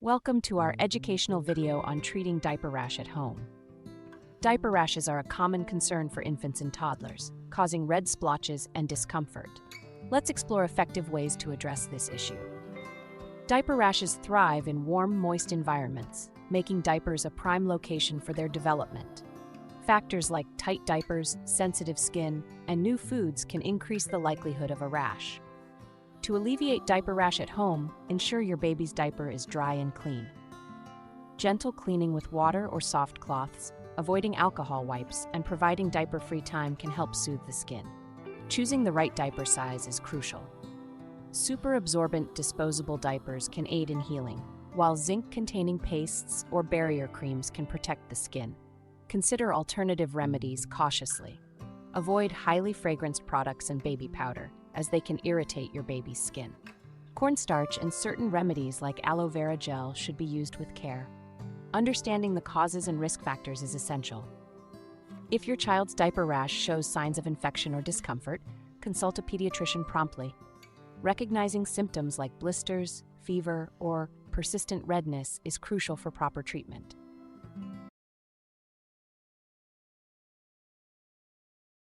Welcome to our educational video on treating diaper rash at home. Diaper rashes are a common concern for infants and toddlers, causing red splotches and discomfort. Let's explore effective ways to address this issue. Diaper rashes thrive in warm, moist environments, making diapers a prime location for their development. Factors like tight diapers, sensitive skin, and new foods can increase the likelihood of a rash. To alleviate diaper rash at home, ensure your baby's diaper is dry and clean. Gentle cleaning with water or soft cloths, avoiding alcohol wipes, and providing diaper-free time can help soothe the skin. Choosing the right diaper size is crucial. Super absorbent disposable diapers can aid in healing, while zinc-containing pastes or barrier creams can protect the skin. Consider alternative remedies cautiously. Avoid highly fragranced products and baby powder, as they can irritate your baby's skin. Cornstarch and certain remedies like aloe vera gel should be used with care. Understanding the causes and risk factors is essential. If your child's diaper rash shows signs of infection or discomfort, consult a pediatrician promptly. Recognizing symptoms like blisters, fever, or persistent redness is crucial for proper treatment.